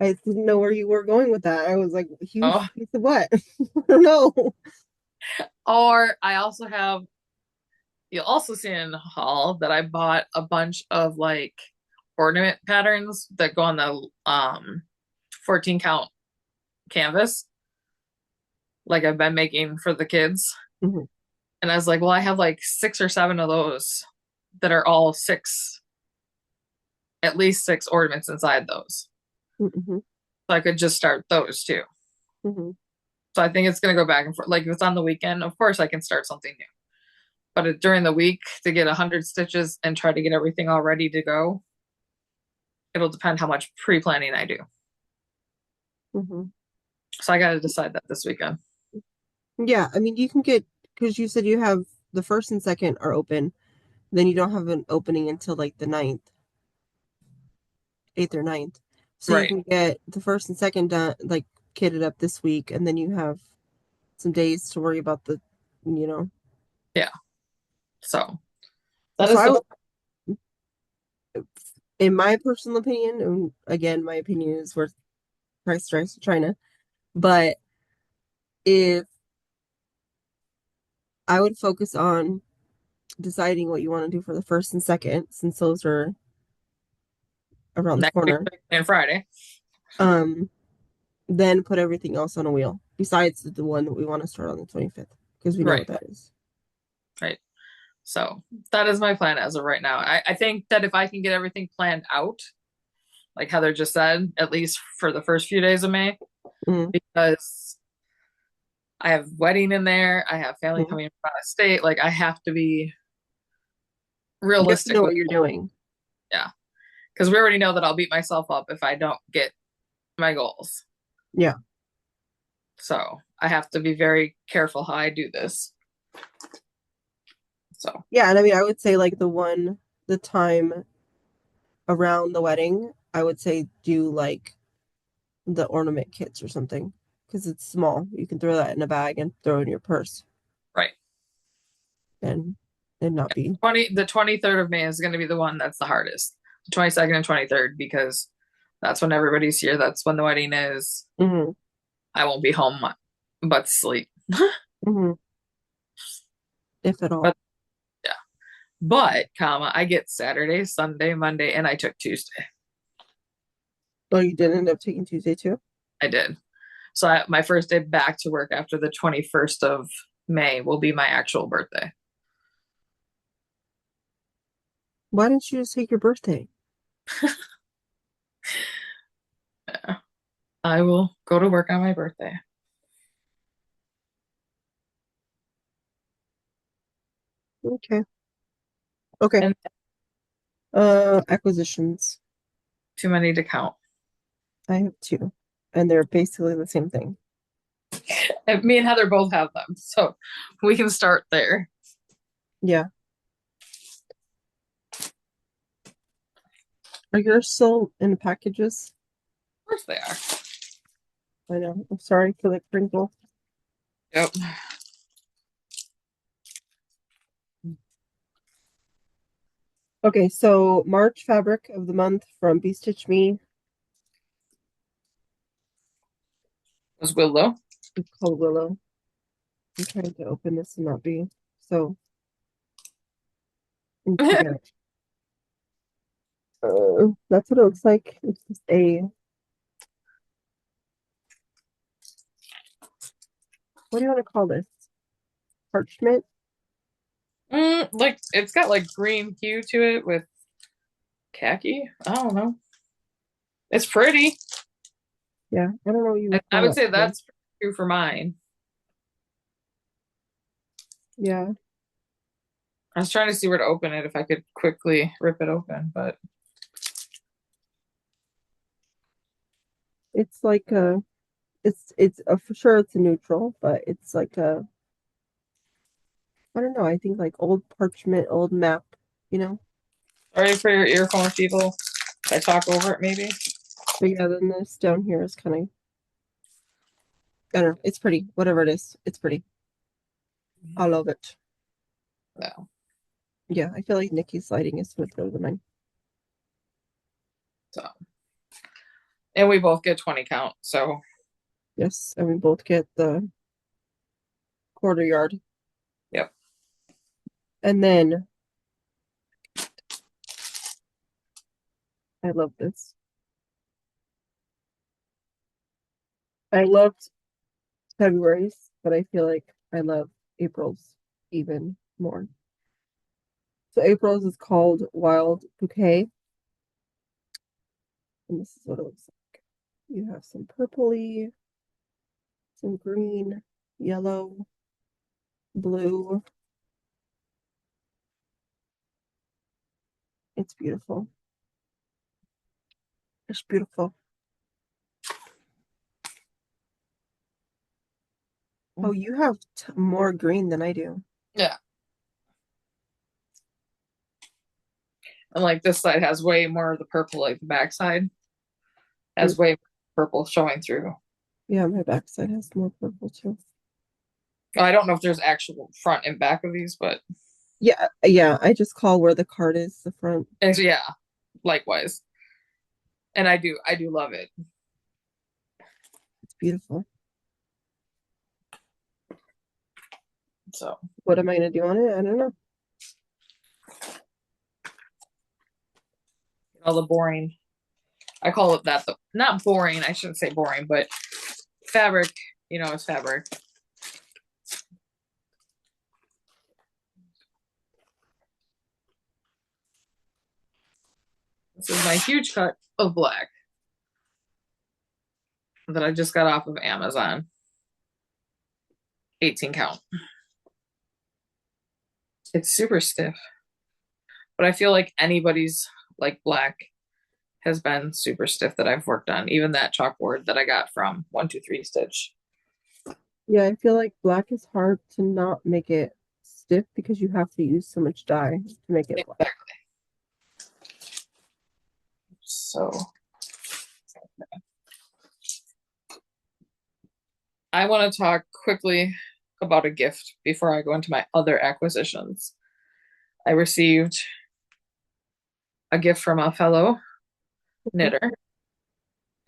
[SPEAKER 1] I didn't know where you were going with that. I was like,
[SPEAKER 2] Oh,
[SPEAKER 1] huge piece of what? I don't know.
[SPEAKER 2] or I also have, you'll also see in the haul that I bought a bunch of like ornament patterns that go on the 14 count canvas, like I've been making for the kids.
[SPEAKER 1] Mm-hmm,
[SPEAKER 2] And I was like, well, I have like 6 or 7 of those that are all six, at least 6 ornaments inside those.
[SPEAKER 1] mm-hmm,
[SPEAKER 2] So I could just start those too.
[SPEAKER 1] mm-hmm,
[SPEAKER 2] So I think it's going to go back and forth. Like if it's on the weekend, of course I can start something new. But during the week to get 100 stitches and try to get everything all ready to go, it'll depend how much pre-planning I do.
[SPEAKER 1] mm-hmm.
[SPEAKER 2] So I got to decide that this weekend.
[SPEAKER 1] Yeah, I mean, you can get, because you said you have the first and second are open, then you don't have an opening until like the ninth, 8th or ninth. So you
[SPEAKER 2] Right.
[SPEAKER 1] can get the first and second done, like kitted up this week, and then you have some days to worry about the, you know.
[SPEAKER 2] Yeah. So that
[SPEAKER 1] So
[SPEAKER 2] is
[SPEAKER 1] I
[SPEAKER 2] the
[SPEAKER 1] would, in my personal opinion, and again, my opinion is worth price price to China, but if I would focus on deciding what you want to do for the first and second, since those are around the
[SPEAKER 2] next week
[SPEAKER 1] corner,
[SPEAKER 2] and Friday.
[SPEAKER 1] um, then put everything else on a wheel besides the one that we want to start on the 25th because we know
[SPEAKER 2] Right.
[SPEAKER 1] what that is.
[SPEAKER 2] Right. So that is my plan as of right now. I think that if I can get everything planned out, like Heather just said, at least for the first few days of May,
[SPEAKER 1] Mm-hmm.
[SPEAKER 2] because I have wedding in there, I have family
[SPEAKER 1] Mm-hmm.
[SPEAKER 2] coming from out of state. Like I have to be
[SPEAKER 1] You have to
[SPEAKER 2] realistic
[SPEAKER 1] know
[SPEAKER 2] with,
[SPEAKER 1] what you're doing.
[SPEAKER 2] Because we already know that I'll beat myself up if I don't get my goals.
[SPEAKER 1] Yeah.
[SPEAKER 2] So I have to be very careful how I do this. So,
[SPEAKER 1] Yeah, and I mean, I would say like the time around the wedding, I would say do like the ornament kits or something because it's small. You can throw that in a bag and throw it in your purse
[SPEAKER 2] right.
[SPEAKER 1] and not be.
[SPEAKER 2] 23rd of May is going to be the one that's the hardest. The 22nd and 23rd, because that's when everybody's here. That's when the wedding is.
[SPEAKER 1] Hmm.
[SPEAKER 2] I won't be home but sleep.
[SPEAKER 1] Hmm. If at all.
[SPEAKER 2] But yeah. But, comma, I get Saturday, Sunday, Monday, and I took Tuesday.
[SPEAKER 1] Oh, you did end up taking Tuesday too?
[SPEAKER 2] I did. So my first day back to work after the 21st of May will be my actual birthday.
[SPEAKER 1] Why didn't you just take your birthday?
[SPEAKER 2] Yeah. I will go to work on my birthday.
[SPEAKER 1] Okay. Okay.
[SPEAKER 2] And
[SPEAKER 1] Acquisitions.
[SPEAKER 2] too many to count.
[SPEAKER 1] I have two, and they're basically the same thing.
[SPEAKER 2] And me and Heather both have them. So we can start there.
[SPEAKER 1] Yeah. Are yours still in packages?
[SPEAKER 2] Of course they are.
[SPEAKER 1] I know. I'm sorry for the crinkle.
[SPEAKER 2] Yep.
[SPEAKER 1] Okay, so March fabric of the month from Be Stitch Me.
[SPEAKER 2] Was Willow.
[SPEAKER 1] It's called Willow. I'm trying to open this and not be so intrigued. That's what it looks like. It's just a, what do you want to call this? Parchment?
[SPEAKER 2] Like it's got like green hue to it with khaki. I don't know. It's pretty.
[SPEAKER 1] Yeah, I don't know what you would
[SPEAKER 2] I
[SPEAKER 1] call
[SPEAKER 2] would
[SPEAKER 1] that
[SPEAKER 2] say
[SPEAKER 1] color.
[SPEAKER 2] that's true for mine.
[SPEAKER 1] Yeah,
[SPEAKER 2] I was trying to see where to open it if I could quickly rip it open, but
[SPEAKER 1] it's like a, for sure it's a neutral, but it's like a, I don't know. I think like old parchment, old map, you know?
[SPEAKER 2] sorry for your earphone people. If I talk over it maybe.
[SPEAKER 1] But yeah, then this down here is kind of, I don't know. It's pretty. Whatever it is, it's pretty. I love it.
[SPEAKER 2] No.
[SPEAKER 1] Yeah, I feel like Nikki's lighting is much better than mine.
[SPEAKER 2] So and we both get 20 count. So
[SPEAKER 1] Yes, and we both get the quarter yard.
[SPEAKER 2] yep.
[SPEAKER 1] And then I love this. I loved February's, but I feel like I love April's even more. So April's is called Wild Bouquet. And this is what it looks like. You have some purpley, some green, yellow, blue. It's beautiful. It's beautiful. Oh, you have more green than I do.
[SPEAKER 2] Yeah. And like this side has way more of the purple, like the back side
[SPEAKER 1] Mm.
[SPEAKER 2] has way more purple showing through.
[SPEAKER 1] Yeah, my backside has more purple too.
[SPEAKER 2] I don't know if there's actual front and back of these, but
[SPEAKER 1] Yeah, yeah. I just call where the card is the front.
[SPEAKER 2] yeah, likewise. And I do love it.
[SPEAKER 1] It's beautiful.
[SPEAKER 2] So
[SPEAKER 1] What am I gonna do on it? I don't know.
[SPEAKER 2] all the boring, I call it that, not boring, I shouldn't say boring, but fabric, it's fabric. This is my huge cut of black that I just got off of Amazon. 18 count. It's super stiff, but I feel like anybody's like black has been super stiff that I've worked on. Even that chalkboard that I got from 123 Stitch.
[SPEAKER 1] Yeah, I feel like black is hard to not make it stiff because you have to use so much dye to make it black.
[SPEAKER 2] Exactly. So I want to talk quickly about a gift before I go into my other acquisitions. I received a gift from a fellow
[SPEAKER 1] Okay.
[SPEAKER 2] knitter,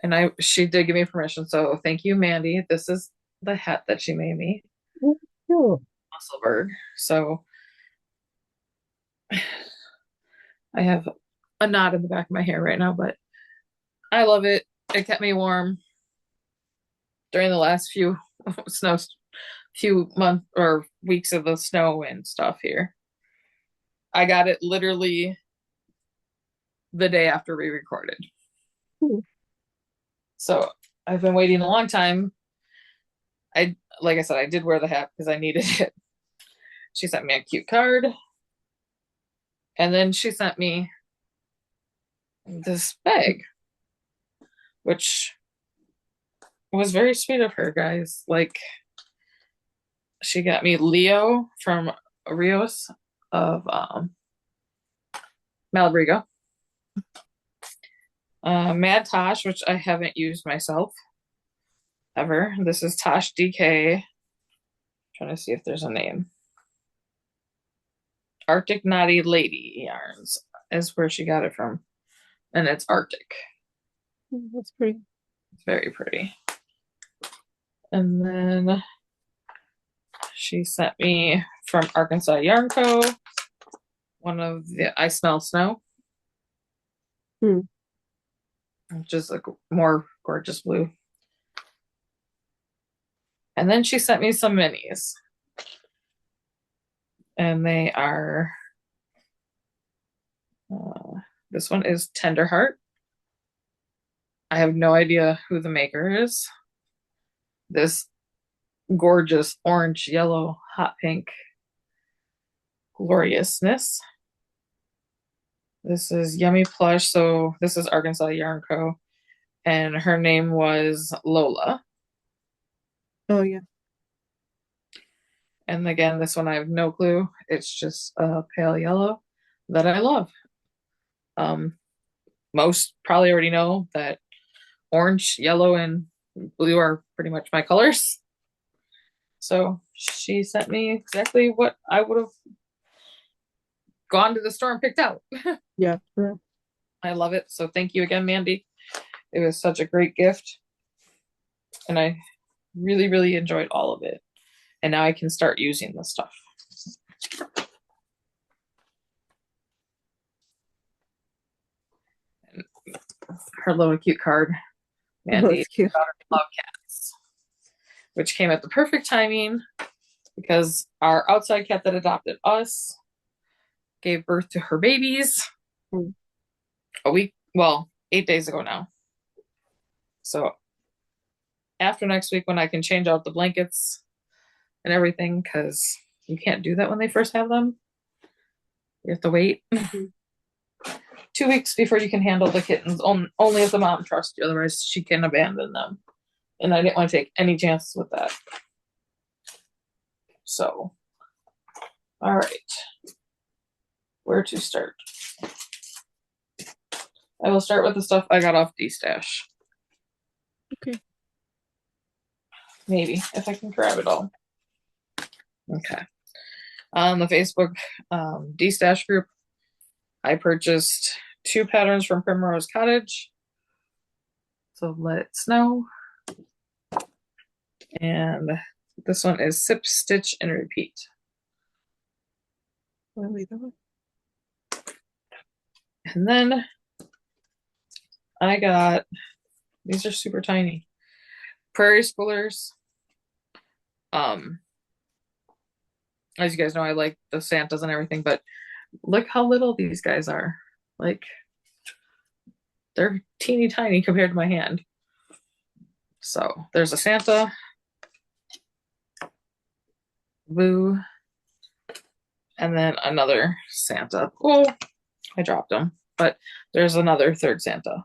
[SPEAKER 2] and she did give me permission. So thank you, Mandy. This is the hat that she made me,
[SPEAKER 1] Oh, cool.
[SPEAKER 2] Musselberg. So I have a knot in the back of my hair right now, but I love it. It kept me warm during the last snow, few months or weeks of the snow and stuff here. I got it literally the day after we recorded.
[SPEAKER 1] Cool.
[SPEAKER 2] So I've been waiting a long time. Like I said, I did wear the hat because I needed it. She sent me a cute card. And then she sent me this bag, which was very sweet of her, guys. Like, she got me Leo from Rios of Malabrigo. Mad Tosh, which I haven't used myself ever. This is Tosh DK. Trying to see if there's a name. Arctic Naughty Lady Yarns is where she got it from. And it's Arctic.
[SPEAKER 1] That's pretty.
[SPEAKER 2] It's very pretty. And then she sent me from Arkansas Yarn Co. one of the I Smell Snow,
[SPEAKER 1] Hmm.
[SPEAKER 2] which is a more gorgeous blue. And then she sent me some minis. And they are, this one is Tenderheart. I have no idea who the maker is. This gorgeous orange, yellow, hot pink gloriousness. This is Yummy Plush. So this is Arkansas Yarn Co. And her name was Lola.
[SPEAKER 1] Oh, yeah.
[SPEAKER 2] And again, this one I have no clue. It's just a pale yellow that I love. Most probably already know that orange, yellow, and blue are pretty much my colors. So she sent me exactly what I would have gone to the store and picked out.
[SPEAKER 1] Yeah. Sure.
[SPEAKER 2] I love it. So thank you again, Mandy. It was such a great gift. And I really, really enjoyed all of it. And now I can start using this stuff. And her little cute card,
[SPEAKER 1] Oh,
[SPEAKER 2] Mandy,
[SPEAKER 1] that's cute.
[SPEAKER 2] love cats, which came at the perfect timing because our outside cat that adopted us gave birth to her babies
[SPEAKER 1] Hmm.
[SPEAKER 2] a week, well, 8 days ago now. So after next week, when I can change out the blankets and everything, because you can't do that when they first have them, you have to wait
[SPEAKER 1] Mhm.
[SPEAKER 2] 2 weeks before you can handle the kittens. Only if the mom trusts you, otherwise she can abandon them. And I didn't want to take any chances with that. So, all right, where to start? I will start with the stuff I got off D-Stash.
[SPEAKER 1] Okay.
[SPEAKER 2] Maybe, if I can grab it all. Okay. On the Facebook D-Stash group, I purchased 2 patterns from Primrose Cottage. So Let It Snow. And this one is Sip, Stitch, and Repeat. And then I got, these are super tiny, Prairie Schoolers. As you guys know, I like the Santas and everything, but look how little these guys are. Like, they're teeny tiny compared to my hand. So there's a Santa, Boo, and then another Santa. Oh, I dropped them. but there's another third Santa.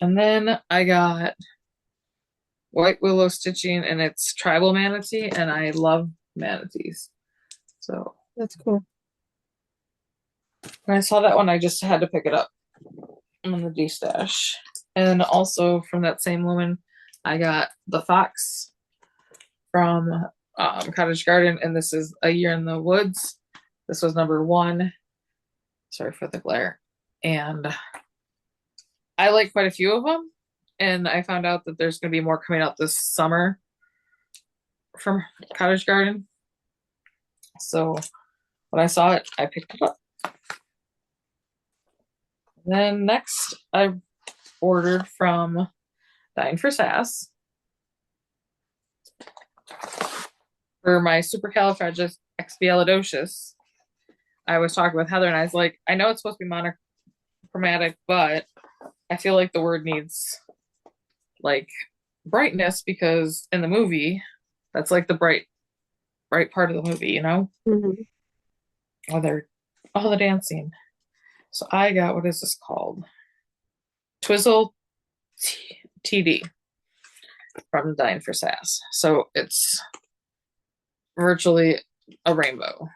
[SPEAKER 2] And then I got White Willow stitching, and it's tribal manatee, and I love manatees. So
[SPEAKER 1] That's cool.
[SPEAKER 2] when I saw that one, I just had to pick it up on the D stash. And also from that same woman, I got the fox from Cottage Garden, and this is A Year in the Woods. This was number 1. Sorry for the glare. And I like quite a few of them, and I found out that there's going to be more coming out this summer from Cottage Garden. So when I saw it, I picked it up. And then next, I ordered from Dying for Sass for my supercalifragilisticexpialidocious. I was talking with Heather, and I was like, I know it's supposed to be monochromatic, but I feel like the word needs like brightness, because in the movie, that's like the bright part of the movie, you know?
[SPEAKER 1] Mm-hmm.
[SPEAKER 2] Oh, the dancing. So I got, what is this called? Twizzle TD from Dying for Sass. So it's virtually a rainbow.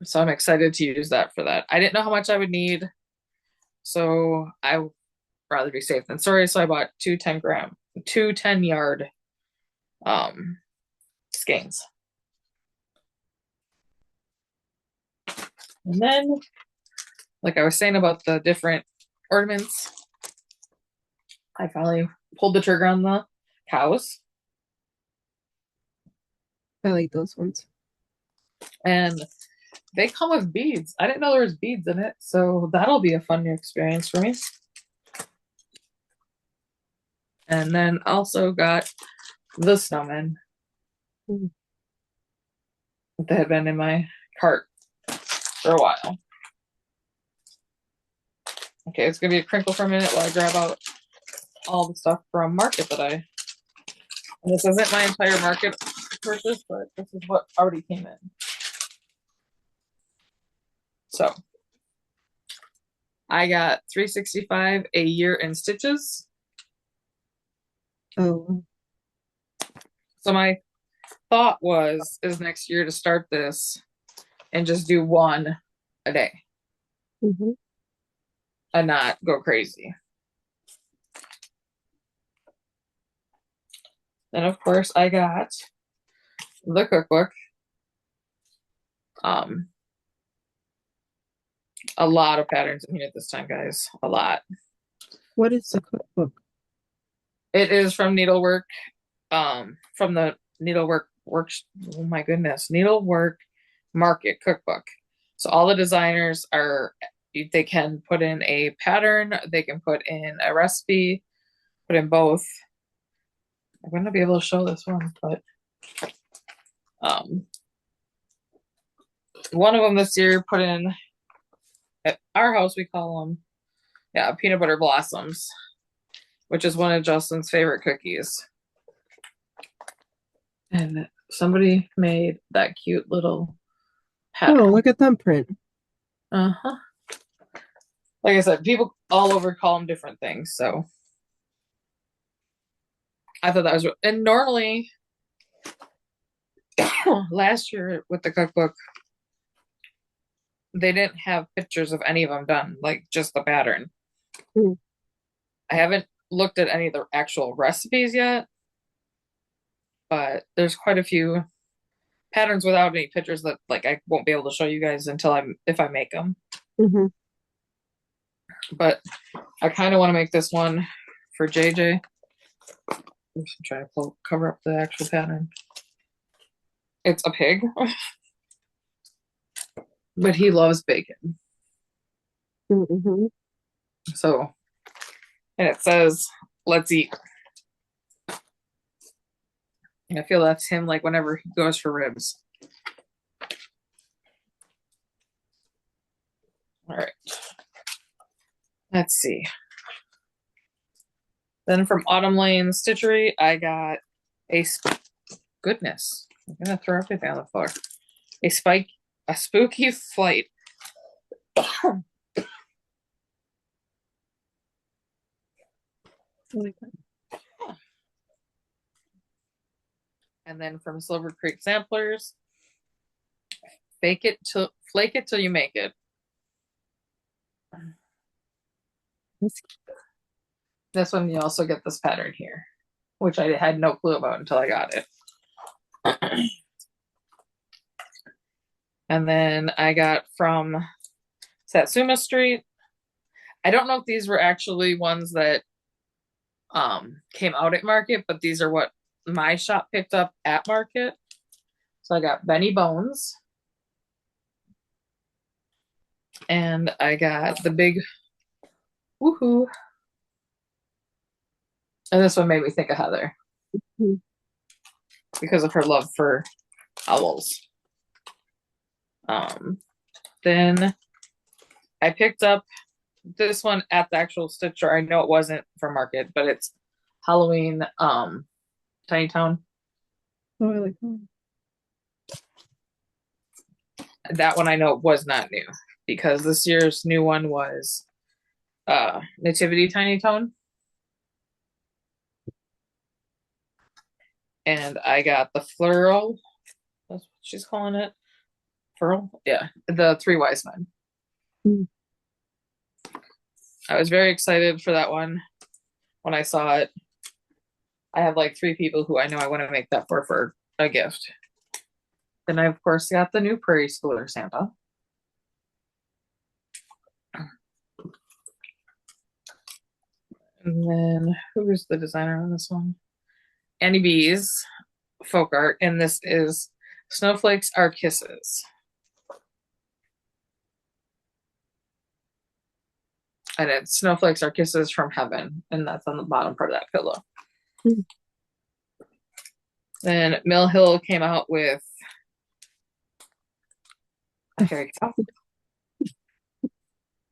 [SPEAKER 2] So I'm excited to use that for that. I didn't know how much I would need, so I would rather be safe than sorry. So I bought two 10-yard skeins. And then, like I was saying about the different ornaments, I finally pulled the trigger on the cows.
[SPEAKER 1] I like those ones.
[SPEAKER 2] And they come with beads. I didn't know there was beads in it, so that'll be a fun new experience for me. And then also got the snowmen
[SPEAKER 1] Mm-hmm.
[SPEAKER 2] that had been in my cart for a while. Okay, it's gonna be a crinkle for a minute while I grab out all the stuff from Market that I. And this isn't my entire Market purchase, but this is what already came in. So I got $365 a year in stitches.
[SPEAKER 1] Oh,
[SPEAKER 2] So my thought is next year to start this and just do one a day
[SPEAKER 1] mm-hmm.
[SPEAKER 2] and not go crazy. Then of course I got the cookbook. A lot of patterns in here this time, guys. A lot.
[SPEAKER 1] What is the cookbook?
[SPEAKER 2] It is from Needlework, from the Needlework works. Oh my goodness, Needlework Market Cookbook. So all the designers they can put in a pattern, they can put in a recipe, put in both. I'm gonna be able to show this one, but one of them this year put in, at our house we call them, peanut butter blossoms, which is one of Justin's favorite cookies. And somebody made that cute little pattern.
[SPEAKER 1] Oh, look at them print.
[SPEAKER 2] Uh-huh. Like I said, people all over call them different things, so I thought that was, and normally last year with the cookbook, they didn't have pictures of any of them done, like just the pattern.
[SPEAKER 1] Mm.
[SPEAKER 2] I haven't looked at any of the actual recipes yet, but there's quite a few patterns without any pictures that like I won't be able to show you guys until if I make them.
[SPEAKER 1] Mm-hmm.
[SPEAKER 2] But I kind of want to make this one for JJ. I'm trying to cover up the actual pattern. It's a pig, but he loves bacon.
[SPEAKER 1] Mm-hmm.
[SPEAKER 2] So, and it says, "Let's eat." And I feel that's him, like whenever he goes for ribs. All right. Let's see. Then from Autumn Lane Stitchery, I got a goodness. I'm gonna throw everything on the floor. A a spooky flight. And then from Silver Creek Samplers, flake it till you make it. This one you also get this pattern here, which I had no clue about until I got it. And then I got from Satsuma Street. I don't know if these were actually ones that came out at Market, but these are what my shop picked up at Market. So I got Benny Bones. And I got the big woohoo. And this one made me think of Heather because of her love for owls. Then I picked up this one at the actual stitch store. I know it wasn't for Market, but it's Halloween Tiny Town.
[SPEAKER 1] Oh, I like that.
[SPEAKER 2] That one I know was not new because this year's new one was Nativity Tiny Tone. And I got the Floral. That's what she's calling it. Furl? Yeah, the Three Wise Men.
[SPEAKER 1] Mm.
[SPEAKER 2] I was very excited for that one when I saw it. I have like 3 people who I know I want to make that for a gift. Then I, of course, got the new Prairie Schooler Santa. And then who's the designer on this one? Annie B's folk art, and this is Snowflakes Are Kisses. And it's Snowflakes Are Kisses from Heaven, and that's on the bottom part of that pillow.
[SPEAKER 1] Mm.
[SPEAKER 2] Then Mill Hill came out with a hairy cow.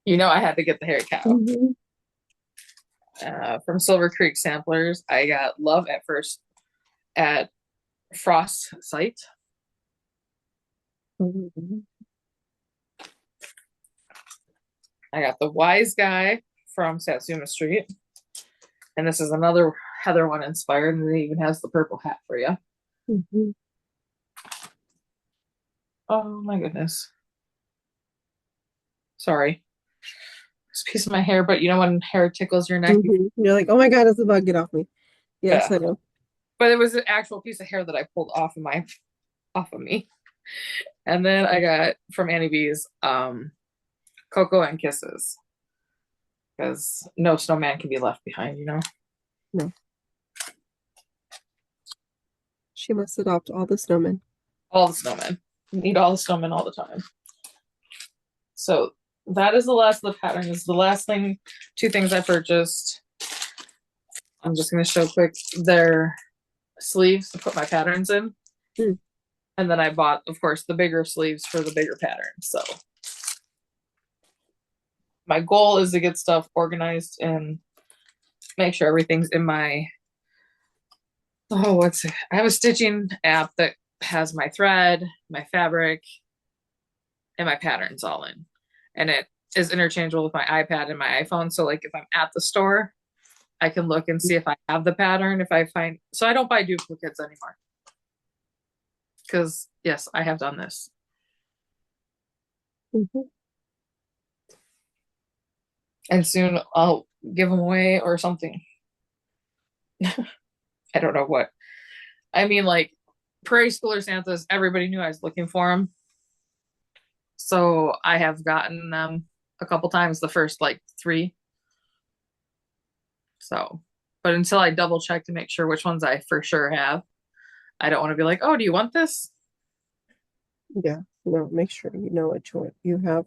[SPEAKER 2] You know I had to get the hairy cow.
[SPEAKER 1] Mm-hmm.
[SPEAKER 2] From Silver Creek Samplers, I got Love at First at Frost Sight.
[SPEAKER 1] Mm-hmm.
[SPEAKER 2] I got the Wise Guy from Satsuma Street. And this is another Heather one inspired, and it even has the purple hat for you.
[SPEAKER 1] Mm-hmm.
[SPEAKER 2] Oh my goodness. Sorry. It's a piece of my hair, but you know when hair tickles your neck?
[SPEAKER 1] Mm-hmm. You're like, oh my God, it's a bug, get off me. Yes,
[SPEAKER 2] Yeah.
[SPEAKER 1] I know.
[SPEAKER 2] But it was an actual piece of hair that I pulled off of me. And then I got from Annie B's Cocoa and Kisses. Because no snowman can be left behind, you know?
[SPEAKER 1] No. She must adopt all the snowmen.
[SPEAKER 2] All the snowmen. You need all the snowmen all the time. So that is the last of the pattern. This is the last thing, 2 things I purchased. I'm just going to show quick their sleeves to put my patterns in.
[SPEAKER 1] Mm.
[SPEAKER 2] And then I bought, of course, the bigger sleeves for the bigger patterns. So my goal is to get stuff organized and make sure everything's in my, I have a stitching app that has my thread, my fabric, and my patterns all in. And it is interchangeable with my iPad and my iPhone. So like if I'm at the store, I can look and see if I have the pattern, if I find, so I don't buy duplicates anymore. Because yes, I have done this.
[SPEAKER 1] Mm-hmm.
[SPEAKER 2] And soon I'll give them away or something. I don't know what. I mean, like Prairie Schooler Santas, everybody knew I was looking for them. So I have gotten them a couple times, the first like 3. So, but until I double check to make sure which ones I for sure have, I don't want to be like, oh, do you want this?
[SPEAKER 1] Yeah, no, make sure you know which one you have.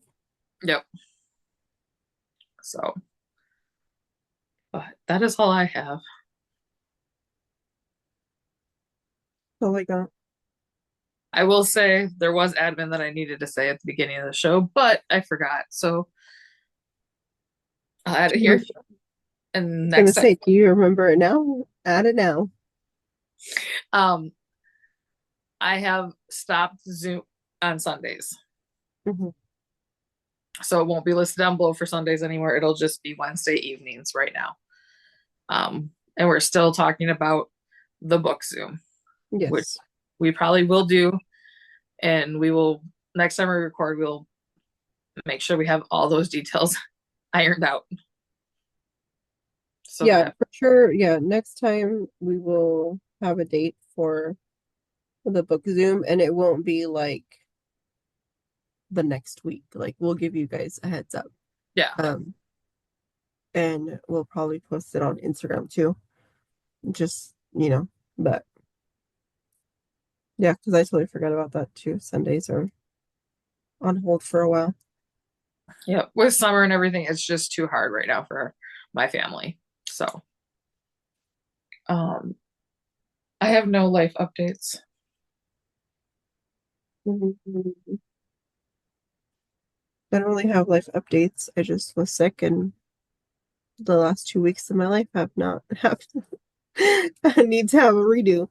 [SPEAKER 2] Yep. So, but that is all I have.
[SPEAKER 1] Oh my God.
[SPEAKER 2] I will say there was admin that I needed to say at the beginning of the show, but I forgot. So I'll add it here. And
[SPEAKER 1] I was
[SPEAKER 2] next
[SPEAKER 1] gonna say, do you remember it now? Add it now.
[SPEAKER 2] I have stopped Zoom on Sundays.
[SPEAKER 1] Hmm.
[SPEAKER 2] So it won't be listed down below for Sundays anymore. It'll just be Wednesday evenings right now. And we're still talking about the book Zoom, which
[SPEAKER 1] Yes.
[SPEAKER 2] we probably will do. And we will, next time we record, we'll make sure we have all those details ironed out. So
[SPEAKER 1] Yeah,
[SPEAKER 2] that,
[SPEAKER 1] for sure. Yeah, next time we will have a date for the book Zoom, and it won't be like the next week. Like we'll give you guys a heads up.
[SPEAKER 2] yeah,
[SPEAKER 1] Um, and we'll probably post it on Instagram too. Just, but yeah, because I totally forgot about that too. Sundays are on hold for a while.
[SPEAKER 2] yeah. With summer and everything, it's just too hard right now for my family. So, um, I have no life updates.
[SPEAKER 1] Mhm. I don't really have life updates. I just was sick, and the last 2 weeks of my life have not have I need to have a redo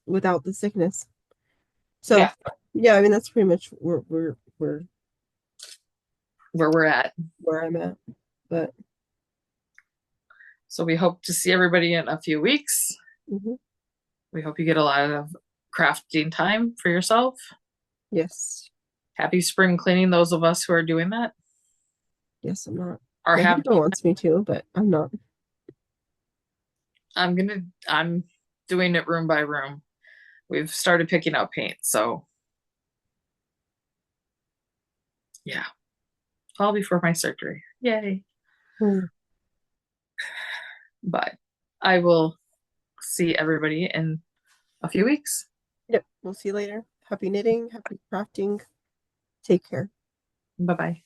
[SPEAKER 1] without the sickness. So
[SPEAKER 2] Yeah,
[SPEAKER 1] yeah, I mean that's pretty much where
[SPEAKER 2] where we're at.
[SPEAKER 1] where I'm at. But
[SPEAKER 2] So we hope to see everybody in a few weeks.
[SPEAKER 1] mhm,
[SPEAKER 2] We hope you get a lot of crafting time for yourself.
[SPEAKER 1] yes,
[SPEAKER 2] Happy spring cleaning, those of us who are doing that
[SPEAKER 1] yes, I'm not.
[SPEAKER 2] or
[SPEAKER 1] My
[SPEAKER 2] have.
[SPEAKER 1] husband wants me to, but I'm not.
[SPEAKER 2] I'm doing it room by room. We've started picking out paint, so yeah, all before my surgery. Yay.
[SPEAKER 1] Hmm.
[SPEAKER 2] But I will see everybody in a few weeks.
[SPEAKER 1] Yep. We'll see you later. Happy knitting, happy crafting. Take care.
[SPEAKER 2] Bye bye.